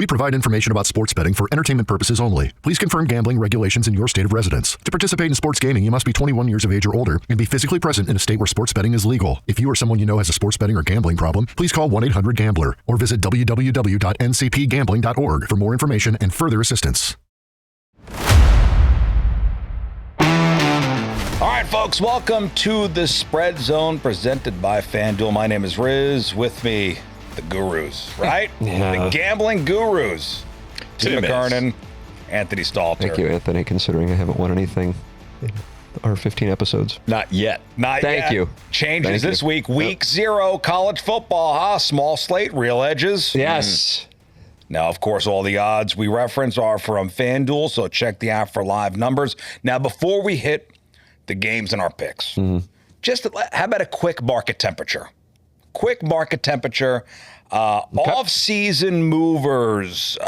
We provide information about sports betting for entertainment purposes only. Please confirm gambling regulations in your state of residence. To participate in sports gaming, you must be 21 years of age or older and be physically present in a state where sports betting is legal. If you or someone you know has a sports betting or gambling problem, please call 1-800-GAMBLER or visit www.ncpgambling.org for more information and further assistance. All right, folks, welcome to the Spread Zone presented by FanDuel. My name is Riz. With me, the gurus, right? Yeah. The gambling gurus. Tim McKernan, Anthony Stalter. Thank you, Anthony, considering I haven't won anything in our 15 episodes. Not yet. Thank you. Changes this week. Week 0, college football, Small slate, real edges. Yes. Now, of course, all the odds we reference are from FanDuel, so check the app for live numbers. Now, before we hit the games and our picks, just how about a quick market temperature? Quick market temperature, off-season movers,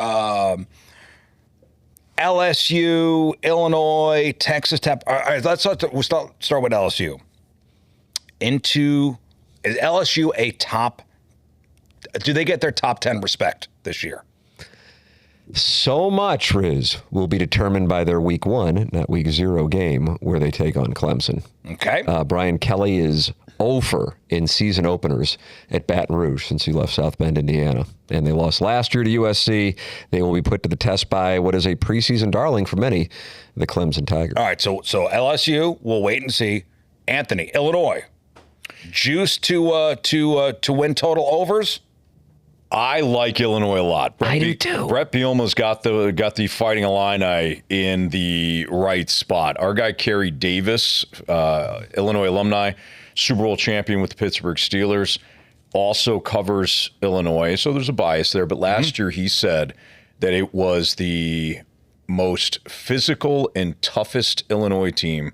LSU, Illinois, Texas Tech. All right, let's start with LSU. Is LSU a top? Do they get their top 10 respect this year? So much, Riz, will be determined by their week 1, not week 0 game where they take on Clemson. Okay. Brian Kelly is over in season openers at Baton Rouge since he left South Bend, Indiana. And they lost last year to USC. They will be put to the test by what is a preseason darling for many, the Clemson Tigers. All right, so LSU, we'll wait and see. Anthony, Illinois, juice to win total overs? I like Illinois a lot. I do too. Brett Bielema's got the Fighting Illini in the right spot. Our guy Kerry Davis, Illinois alumni, Super Bowl champion with the Pittsburgh Steelers, also covers Illinois, so there's a bias there. But last year he said that it was the most physical and toughest Illinois team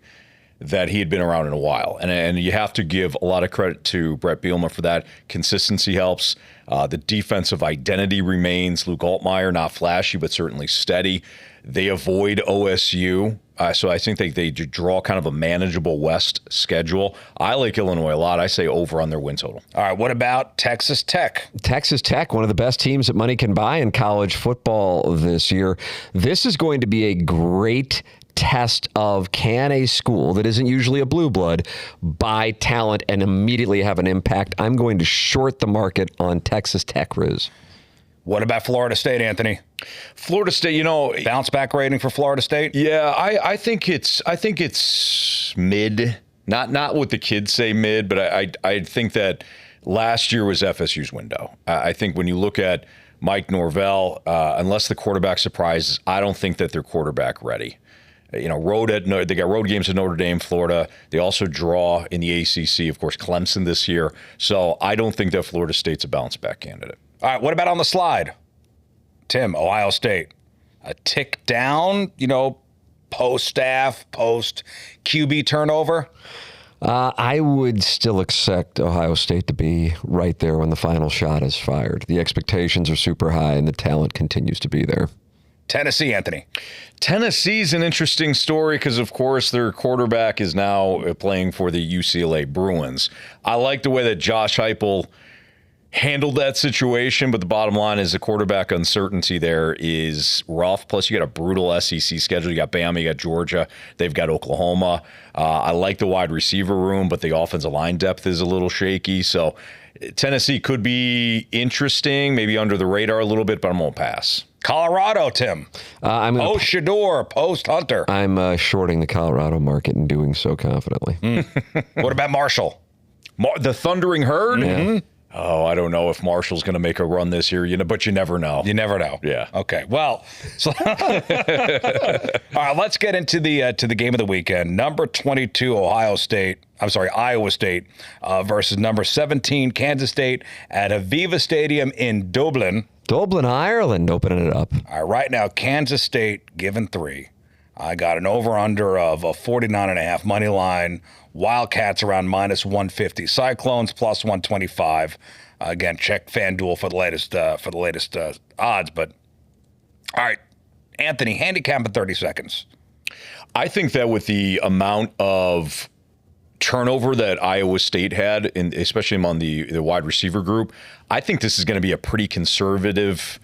that he had been around in a while. And you have to give a lot of credit to Brett Bielema for that. Consistency helps. The defensive identity remains. Luke Altmaier, not flashy, but certainly steady. They avoid OSU. So I think they draw kind of a manageable West schedule. I like Illinois a lot. I say over on their win total. All right, what about Texas Tech? Texas Tech, one of the best teams that money can buy in college football this year. This is going to be a great test of, can a school that isn't usually a blue blood buy talent and immediately have an impact? I'm going to short the market on Texas Tech, Riz. What about Florida State, Anthony? Florida State, bounce back rating for Florida State? Yeah, I think it's mid. Not what the kids say mid, but I think that last year was FSU's window. I think when you look at Mike Norvell, unless the quarterback surprises, I don't think that they're quarterback ready. They got road games at Notre Dame, Florida. They also draw in the ACC, of course, Clemson this year. So I don't think that Florida State's a bounce back candidate. All right, what about on the slide? Tim, Ohio State. A tick down, post-staff, post-QB turnover? I would still expect Ohio State to be right there when the final shot is fired. The expectations are super high and the talent continues to be there. Tennessee, Anthony. Tennessee's an interesting story because, of course, their quarterback is now playing for the UCLA Bruins. I like the way that Josh Heupel handled that situation, but the bottom line is the quarterback uncertainty there is rough. Plus, you got a brutal SEC schedule. You got Bama, you got Georgia, they've got Oklahoma. I like the wide receiver room, but the offensive line depth is a little shaky. So Tennessee could be interesting, maybe under the radar a little bit, but I'm going to pass. Colorado, Tim. Shador, post Hunter. I'm shorting the Colorado market and doing so confidently. What about Marshall? The Thundering Herd? Yeah. Oh, I don't know if Marshall's going to make a run this year, but you never know. You never know. Yeah. Okay. Well, all right. Let's get into the game of the weekend. Number 22, Iowa State versus number 17, Kansas State at Aviva Stadium in Dublin. Dublin, Ireland, opening it up. All right. Right now, Kansas State given 3. I got an over/under of a 49.5 money line. Wildcats around -150. Cyclones +125. Again, check FanDuel for the latest odds. But all right, Anthony, handicap in 30 seconds. I think that with the amount of turnover that Iowa State had, especially among the wide receiver group, I think this is going to be a pretty conservative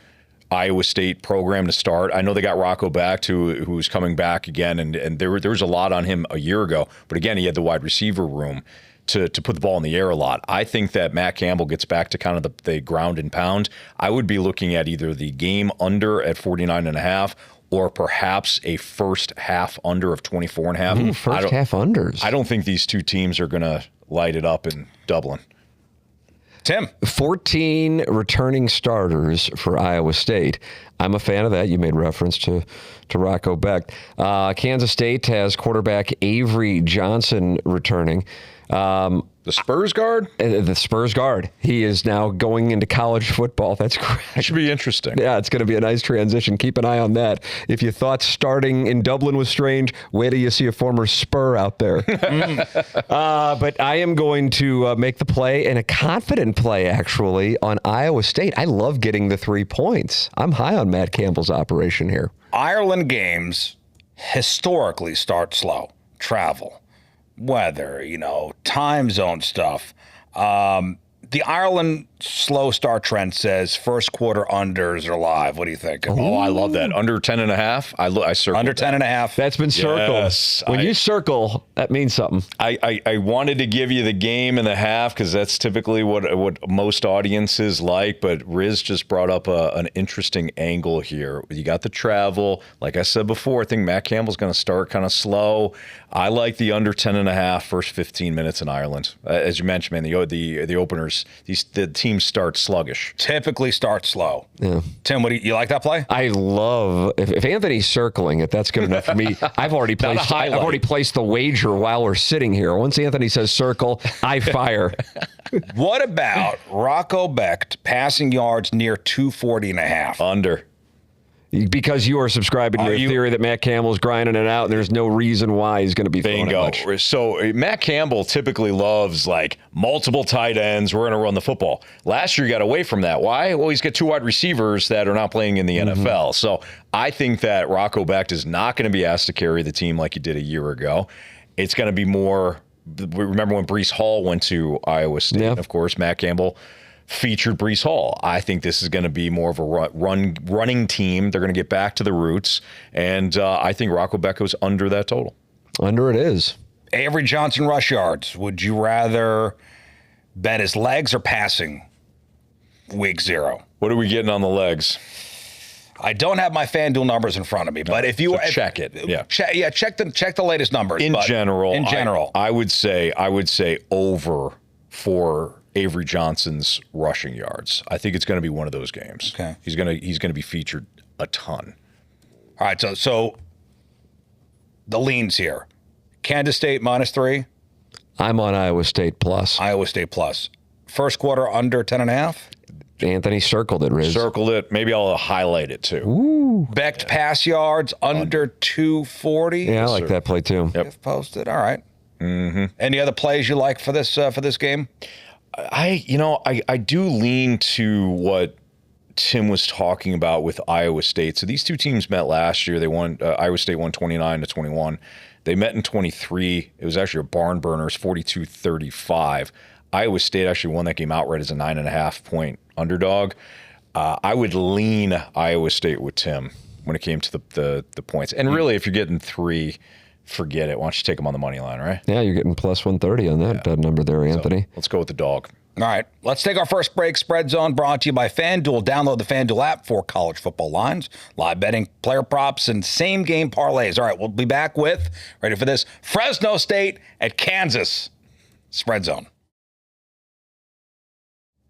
Iowa State program to start. I know they got Rocco Becht, who's coming back again, and there was a lot on him a year ago. But again, he had the wide receiver room to put the ball in the air a lot. I think that Matt Campbell gets back to kind of the ground and pound. I would be looking at either the game under at 49.5 or perhaps a first half under of 24.5. Ooh, first half unders. I don't think these two teams are going to light it up in Dublin. Tim. 14 returning starters for Iowa State. I'm a fan of that. You made reference to Rocco Becht. Kansas State has quarterback Avery Johnson returning. The Spurs guard? The Spurs guard. He is now going into college football. That's correct. That should be interesting. Yeah, it's going to be a nice transition. Keep an eye on that. If you thought starting in Dublin was strange, wait till you see a former Spur out there. But I am going to make the play, and a confident play, actually, on Iowa State. I love getting the 3 points. I'm high on Matt Campbell's operation here. Ireland games historically start slow. Travel, weather, time zone stuff. The Ireland slow start trend says first quarter unders are live. What do you think? Oh, I love that. Under 10.5. I circled under 10.5. That's been circled. Yes, when you circle, that means something. I wanted to give you the game and the half because that's typically what most audiences like, but Riz just brought up an interesting angle here. You got the travel. Like I said before, I think Matt Campbell's going to start kind of slow. I like the under 10.5 first 15 minutes in Ireland. As you mentioned, man, the openers, the teams start sluggish. Typically start slow. Yeah. Tim, what do you like that play? I love if Anthony's circling it. That's good enough for me. I've already placed the wager while we're sitting here. Once Anthony says circle, I fire. What about Rocco Becht passing yards near 240.5? Under. Because you are subscribing to your theory that Matt Campbell's grinding it out, and there's no reason why he's going to be throwing it much. So Matt Campbell typically loves like multiple tight ends. We're going to run the football. Last year he got away from that. Why? Well, he's got 2 wide receivers that are not playing in the NFL. So I think that Rocco Becht is not going to be asked to carry the team like he did a year ago. It's going to be more. Remember when Breece Hall went to Iowa State? Yeah. Of course, Matt Campbell featured Breece Hall. I think this is going to be more of a running team. They're going to get back to the roots, and I think Rocco Becht goes under that total. Under it is. Avery Johnson rush yards. Would you rather bet his legs or passing week 0? What are we getting on the legs? I don't have my FanDuel numbers in front of me, but if you check it, check the latest numbers. In general, I would say over for Avery Johnson's rushing yards. I think it's going to be one of those games. Okay. He's going to be featured a ton. All right, so the leans here. Kansas State -3. I'm on Iowa State plus. Iowa State plus. First quarter under 10.5. Anthony circled it, Riz. Circled it. Maybe I'll highlight it too. Ooh. Becht pass yards under 240. Yeah, I like that play too. Yep. If posted. All right. Mm-hmm. Any other plays you like for this game? I do lean to what Tim was talking about with Iowa State. So these two teams met last year. They won. Iowa State won 29-21. They met in 23. It was actually a barn burner. It's 42-35. Iowa State actually won that game outright as a 9.5-point underdog. I would lean Iowa State with Tim when it came to the points. And really, if you're getting 3, forget it. Why don't you take them on the money line, right? Yeah, you're getting plus 130 on that number there, Anthony. So let's go with the dog. All right, let's take our first break. Spread Zone brought to you by FanDuel. Download the FanDuel app for college football lines, live betting, player props, and same-game parlays. All right, we'll be back with, ready for this, Fresno State at Kansas. Spread Zone.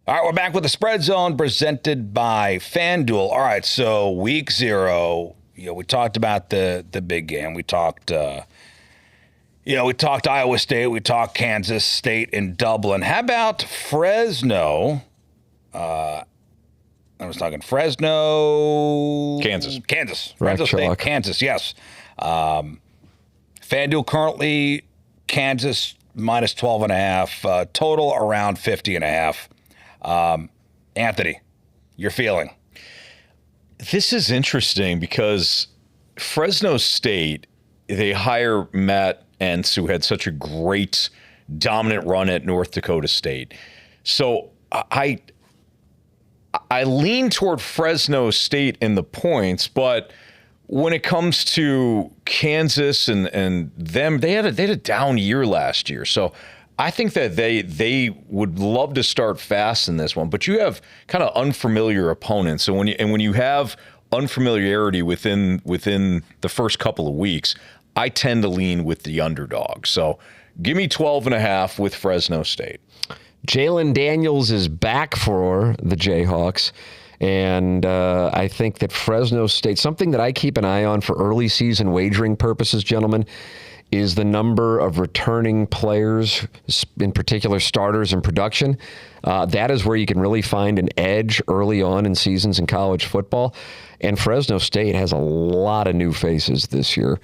All right, we're back with the Spread Zone presented by FanDuel. All right, so week 0, we talked about the big game. We talked Iowa State. We talked Kansas State in Dublin. How about Fresno? I was talking Fresno. Kansas. Fresno State, Kansas, yes. FanDuel currently Kansas minus 12.5. Total around 50.5. Anthony, your feeling? This is interesting because Fresno State, they hire Matt Entz, who had such a great dominant run at North Dakota State. So I I lean toward Fresno State in the points, but when it comes to Kansas and them, they had a down year last year. So I think that they would love to start fast in this one, but you have kind of unfamiliar opponents. So when you have unfamiliarity within the first couple of weeks, I tend to lean with the underdog. So give me 12.5 with Fresno State. Jalen Daniels is back for the Jayhawks. And I think that Fresno State, something that I keep an eye on for early season wagering purposes, gentlemen, is the number of returning players, in particular starters in production. That is where you can really find an edge early on in seasons in college football. And Fresno State has a lot of new faces this year.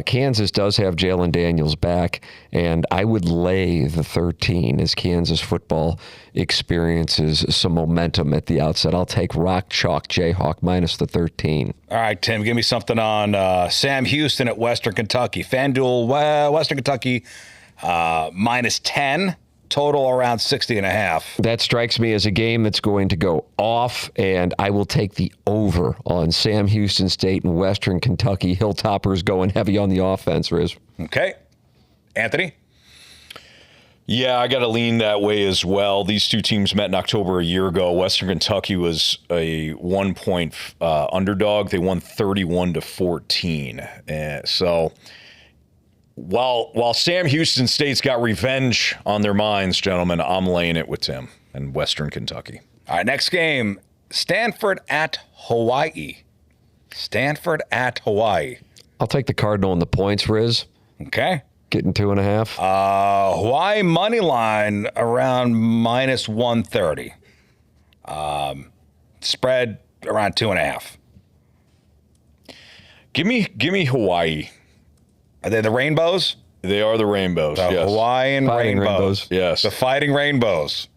Kansas does have Jalen Daniels back, and I would lay the 13 as Kansas football experiences some momentum at the outset. I'll take Rock Chalk Jayhawk minus the 13. All right, Tim, give me something on Sam Houston at Western Kentucky. FanDuel, Western Kentucky, minus 10. Total around 60.5. That strikes me as a game that's going to go off, and I will take the over on Sam Houston State and Western Kentucky. Hilltoppers going heavy on the offense, Riz. Okay. Anthony? Yeah, I got to lean that way as well. These two teams met in October a year ago. Western Kentucky was a 1-point underdog. They won 31-14. So while Sam Houston State's got revenge on their minds, gentlemen, I'm laying it with Tim and Western Kentucky. All right, next game, Stanford at Hawaii. Stanford at Hawaii. I'll take the Cardinal and the points, Riz. Okay. Getting 2.5. Hawaii money line around minus 130. Spread around 2.5. Give me Hawaii. Are they the Rainbows? They are the Rainbows, The yes. Hawaiian Rainbows. Yes. The Fighting Rainbows.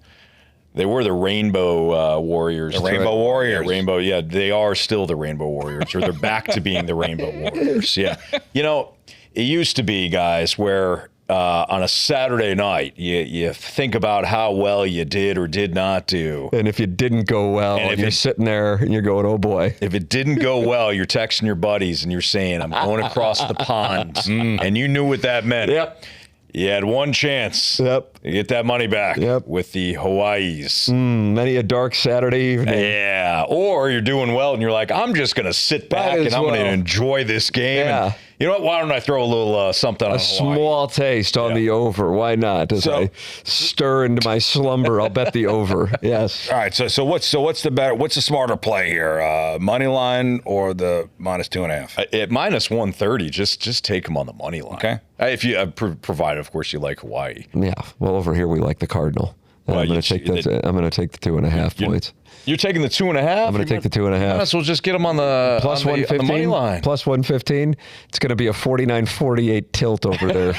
They were the Rainbow Warriors. The Rainbow Warriors. Yeah, Rainbow, yeah, they are still the Rainbow Warriors, or they're back to being the Rainbow Warriors. Yeah. You know, it used to be, guys, where on a Saturday night, you think about how well you did or did not do. And if you didn't go well, and you're sitting there and you're going, oh boy. If it didn't go well, you're texting your buddies and you're saying, I'm going across the pond. And you knew what that meant. Yep. You had one chance to get that money back with the Hawaiis. Many a dark Saturday evening. Yeah. Or you're doing well and you're like, I'm just going to sit back and I'm going to enjoy this game. Yeah. And you know what? Why don't I throw a little something on A small taste on the over. Why not? As I stir into my slumber, I'll bet the over. Yes. All right. So what's the better? What's the smarter play here? Money line or the minus 2.5? At minus 130, just take them on the money line. Okay. If you provided, of course, you like Hawaii. Yeah. Well, over here we like the Cardinal. Well, I'm going to take the 2.5 points. You're taking the 2.5? I'm going to take the 2.5. Might as well just get them on the plus on the 115. money line. Plus 115. It's going to be a 49-48 tilt over there.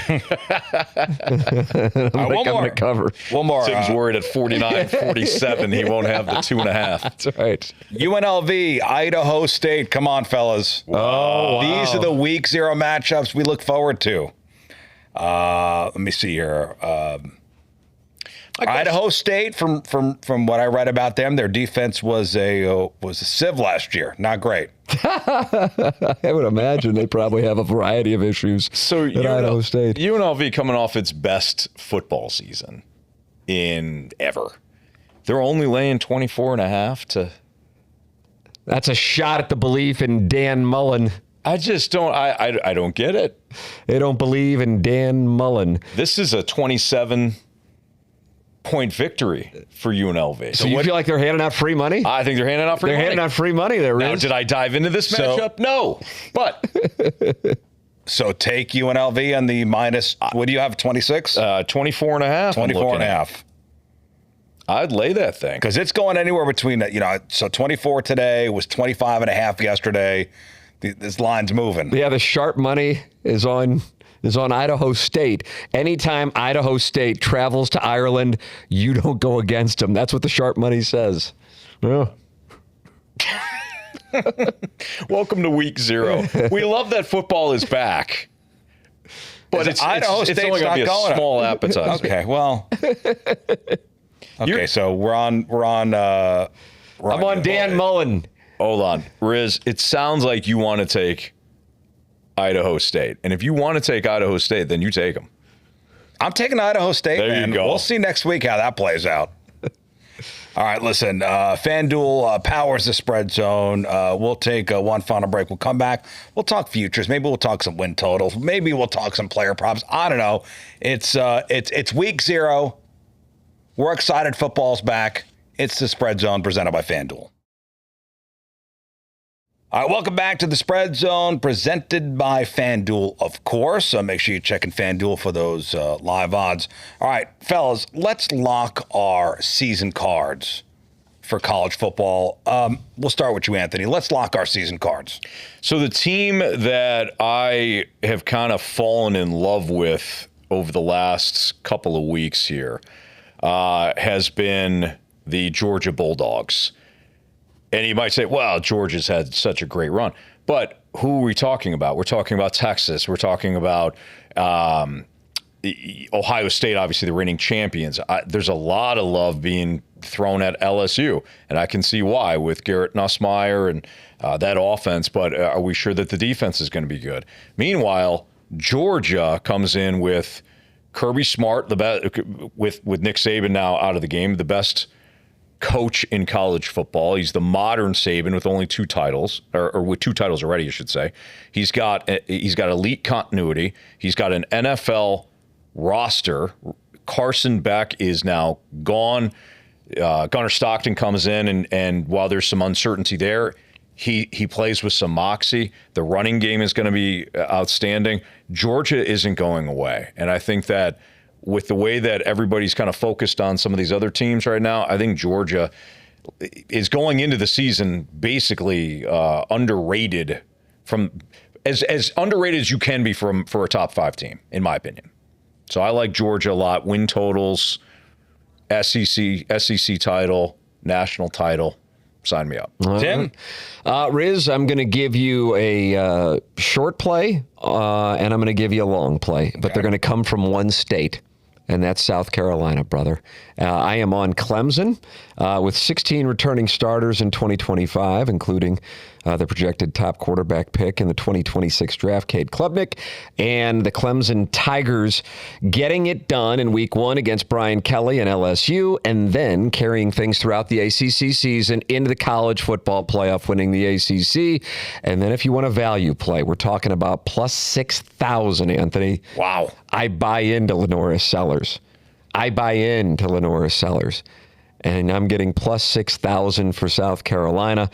I'm going to cover. One more. Tim's worried at 49-47 he won't have the 2.5. That's right. UNLV, Idaho State. Come on, fellas. Oh, wow. These are the week 0 matchups we look forward to. Let me see here. Idaho State, from what I read about them, their defense was a sieve last year. Not great. I would imagine they probably have a variety of issues at Idaho State. UNLV coming off its best football season in ever. They're only laying 24.5 to. That's a shot at the belief in Dan Mullen. I just don't. I don't get it. They don't believe in Dan Mullen. This is a 27-point victory for UNLV. So you feel like they're handing out free money? I think they're handing out free money. They're handing out free money there, Riz. Now, did I dive into this matchup? No. But. So take UNLV on the minus, what do you have, 26? 24.5. 24.5. I'd lay that thing. Because it's going anywhere between, so 24 today, was 25.5 yesterday. This line's moving. Yeah, the sharp money is on Idaho State. Anytime Idaho State travels to Ireland, you don't go against them. That's what the sharp money says. Yeah. Welcome to week 0. We love that football is back. But it's only going to be a small appetizer. Okay, well. Okay, so we're on I'm on Dan Mullen. Hold on. Riz, it sounds like you want to take Idaho State. And if you want to take Idaho State, then you take them. I'm taking Idaho State, there you go. We'll see next week how that plays out. All right, listen, FanDuel powers the spread zone. We'll take one final break. We'll come back. We'll talk futures. Maybe we'll talk some win totals. Maybe we'll talk some player props. I don't know. It's week 0. We're excited. Football's back. It's the Spread Zone presented by FanDuel. All right, welcome back to the Spread Zone presented by FanDuel, of course. So make sure you're checking FanDuel for those live odds. All right, fellas, let's lock our season cards for college football. We'll start with you, Anthony. Let's lock our season cards. So the team that I have kind of fallen in love with over the last couple of weeks here has been the Georgia Bulldogs. And you might say, well, Georgia's had such a great run. But who are we talking about? We're talking about Texas. We're talking about Ohio State, obviously the reigning champions. There's a lot of love being thrown at LSU, and I can see why with Garrett Nussmeier and that offense. But are we sure that the defense is going to be good? Meanwhile, Georgia comes in with Kirby Smart, with Nick Saban now out of the game, the best coach in college football. He's the modern Saban with only 2 titles, or with 2 titles already, I should say. He's got elite continuity. He's got an NFL roster. Carson Beck is now gone. Gunnar Stockton comes in, and while there's some uncertainty there, he plays with some moxie. The running game is going to be outstanding. Georgia isn't going away, and I think that with the way that everybody's kind of focused on some of these other teams right now, I think Georgia is going into the season basically underrated, from as underrated as you can be for a top 5 team, in my opinion. So I like Georgia a lot. Win totals, SEC title, national title. Sign me up. Tim? Riz, I'm going to give you a short play, and I'm going to give you a long play, but they're going to come from one state. And that's South Carolina, brother. I am on Clemson with 16 returning starters in 2025, including the projected top quarterback pick in the 2026 draft, Cade Klubnik, and the Clemson Tigers getting it done in week 1 against Brian Kelly and LSU, and then carrying things throughout the ACC season into the college football playoff, winning the ACC. And then if you want a value play, we're talking about plus 6,000, Anthony. Wow. I buy into Lenora Sellers. And I'm getting plus 6,000 for South Carolina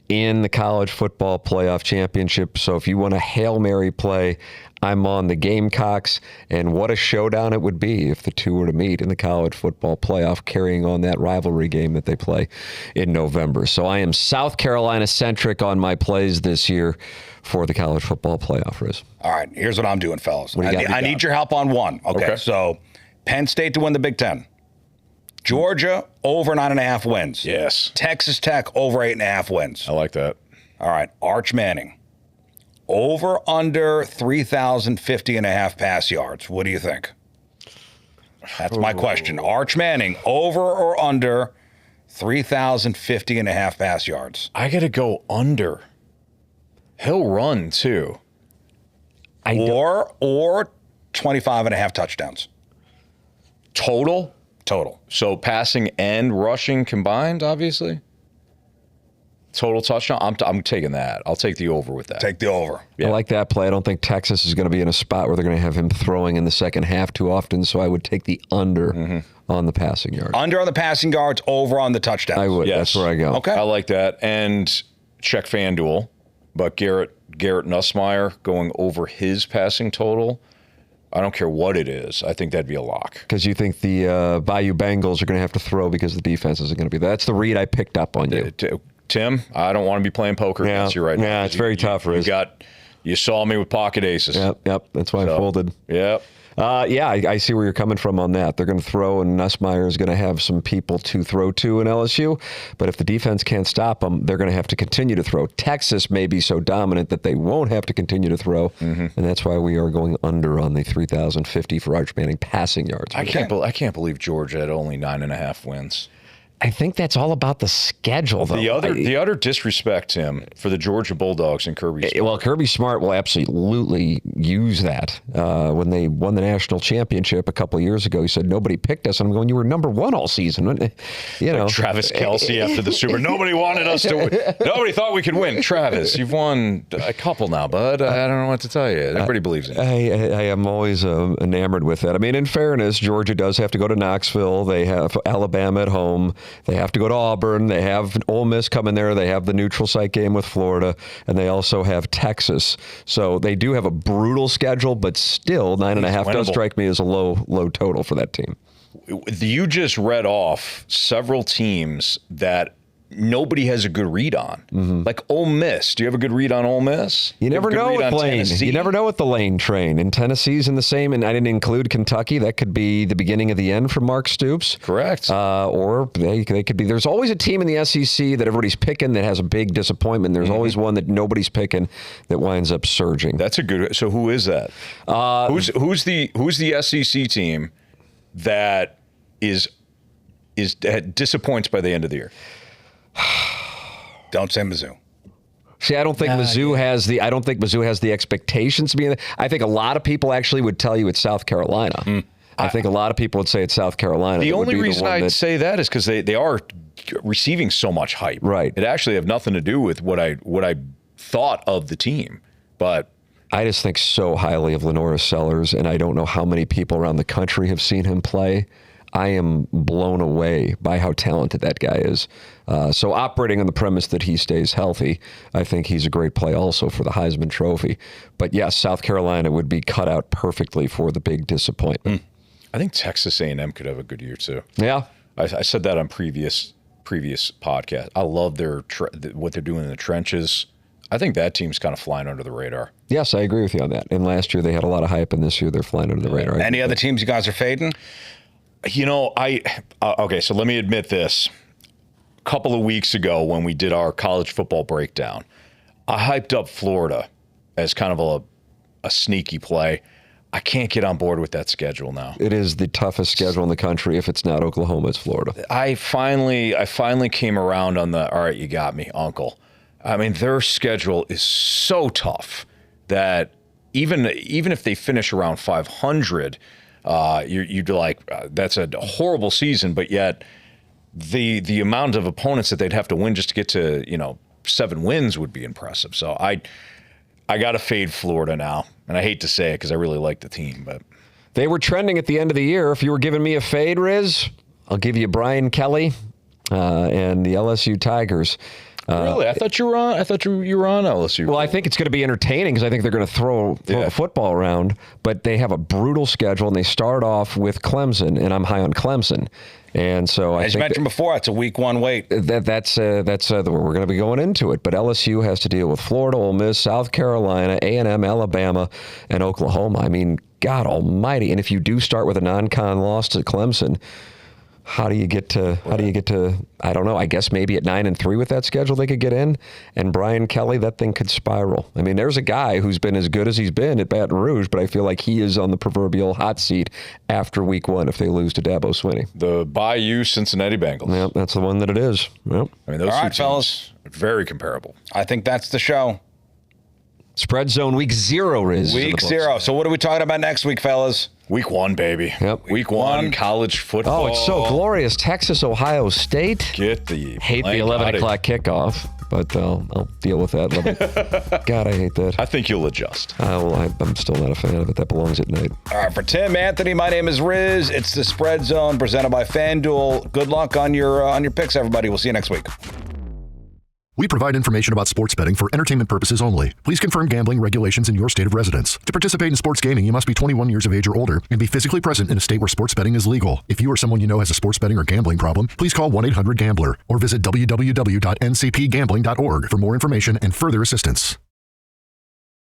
in the college football playoff championship. So if you want a Hail Mary play, I'm on the Gamecocks. And what a showdown it would be if the two were to meet in the college football playoff, carrying on that rivalry game that they play in November. So I am South Carolina-centric on my plays this year for the college football playoff, Riz. All right, here's what I'm doing, fellas. I need your help on one. Okay, so Penn State to win the Big Ten. Georgia, over 9.5 wins. Yes. Texas Tech, over 8.5 wins. I like that. All right, Arch Manning, over under 3,050.5 pass yards. What do you think? That's my question. Arch Manning, over or under 3,050.5 pass yards? I got to go under. He'll run, too. Or 25.5 touchdowns. Total? Total. So passing and rushing combined, obviously? Total touchdown? I'm taking that. I'll take the over with that. Take the over. Yeah. I like that play. I don't think Texas is going to be in a spot where they're going to have him throwing in the second half too often, so I would take the under on the passing yards. Under on the passing yards, over on the touchdowns. I would. Yes. That's where I go. Okay. I like that. And check FanDuel, but Garrett Nussmeier going over his passing total, I don't care what it is. I think that'd be a lock. Because you think the Bayou Bengals are going to have to throw because the defense isn't going to be there. That's the read I picked up on you. Tim, I don't want to be playing poker against you right now. Yeah, it's very tough, Riz. You saw me with pocket aces. Yep. That's why I folded. Yep. I see where you're coming from on that. They're going to throw, and Nussmeier is going to have some people to throw to in LSU. But if the defense can't stop them, they're going to have to continue to throw. Texas may be so dominant that they won't have to continue to throw, and that's why we are going under on the 3,050 for Arch Manning passing yards. I can't believe Georgia had only 9.5 wins. I think that's all about the schedule, though. The utter disrespect, Tim, for the Georgia Bulldogs and Kirby Smart. Well, Kirby Smart will absolutely use that. When they won the national championship a couple of years ago, he said, nobody picked us. And I'm going, you were number one all season. You know, like Travis Kelce after the Super. Nobody wanted us to win. Nobody thought we could win. Travis, you've won a couple now, bud. I don't know what to tell you. Everybody believes in you. I am always enamored with that. I mean, in fairness, Georgia does have to go to Knoxville. They have Alabama at home. They have to go to Auburn. They have Ole Miss coming there. They have the neutral site game with Florida, and they also have Texas. So they do have a brutal schedule, but still 9.5 does strike me as a low total for that team. You just read off several teams that nobody has a good read on. Mm-hmm. Like Ole Miss. Do you have a good read on Ole Miss? You never know with Lane. You never know with the Lane train. And Tennessee's in the same, and I didn't include Kentucky. That could be the beginning of the end for Mark Stoops. Correct. Or they could be. There's always a team in the SEC that everybody's picking that has a big disappointment. There's always one that nobody's picking that winds up surging. That's a good. So who is that? Who's the SEC team that disappoints by the end of the year? Don't say Mizzou. See, I don't think Mizzou has the. I don't think Mizzou has the expectations to be in it. I think a lot of people actually would tell you it's South Carolina. I think a lot of people would say it's South Carolina. The only reason I'd say that is because they are receiving so much hype. Right. It actually have nothing to do with what I thought of the team, but. I just think so highly of Lenora Sellers, and I don't know how many people around the country have seen him play. I am blown away by how talented that guy is. So operating on the premise that he stays healthy, I think he's a great play also for the Heisman Trophy. But yes, South Carolina would be cut out perfectly for the big disappointment. I think Texas A&M could have a good year too. Yeah. I said that on previous podcast. I love what they're doing in the trenches. I think that team's kind of flying under the radar. Yes, I agree with you on that. And last year they had a lot of hype, and this year they're flying under the radar. Any other teams you guys are fading? You know, okay, so let me admit this. A couple of weeks ago when we did our college football breakdown, I hyped up Florida as kind of a sneaky play. I can't get on board with that schedule now. It is the toughest schedule in the country. If it's not Oklahoma, it's Florida. I finally came around on the, all right, you got me, uncle. I mean, their schedule is so tough that even if they finish around 500, you're like, that's a horrible season, but yet the amount of opponents that they'd have to win just to get to 7 wins would be impressive. So I got to fade Florida now, and I hate to say it because I really like the team, but they were trending at the end of the year. If you were giving me a fade, Riz, I'll give you Brian Kelly and the LSU Tigers. Really? I thought you were on LSU. Well, I think it's going to be entertaining because I think they're going to throw the football around, but they have a brutal schedule, and they start off with Clemson, and I'm high on Clemson. And so as you mentioned before, it's a week 1 wait. That's we're going to be going into it. But LSU has to deal with Florida, Ole Miss, South Carolina, A&M, Alabama, and Oklahoma. I mean, God almighty. And if you do start with a non-con loss to Clemson, how do you get to I don't know, I guess maybe at 9-3 with that schedule they could get in, and Brian Kelly, that thing could spiral. I mean, there's a guy who's been as good as he's been at Baton Rouge, but I feel like he is on the proverbial hot seat after week 1 if they lose to Dabo Swinney. The Bayou Cincinnati Bengals. Yeah, that's the one that it is. Yep. I mean, those two teams, fellas, are very comparable. I think that's the show. Spread Zone week 0, Riz. Week 0. So what are we talking about next week, fellas? Week 1, baby. Yep. Week 1, college football. Oh, it's so glorious. Texas, Ohio State. Hate the 11 o'clock kickoff, but I'll deal with that. God, I hate that. I think you'll adjust. I'm still not a fan of it. That belongs at night. All right, for Tim, Anthony, my name is Riz. It's the Spread Zone presented by FanDuel. Good luck on your picks, everybody. We'll see you next week. We provide information about sports betting for entertainment purposes only. Please confirm gambling regulations in your state of residence. To participate in sports gaming, you must be 21 years of age or older and be physically present in a state where sports betting is legal. If you or someone you know has a sports betting or gambling problem, please call 1-800-GAMBLER or visit www.ncpgambling.org for more information and further assistance.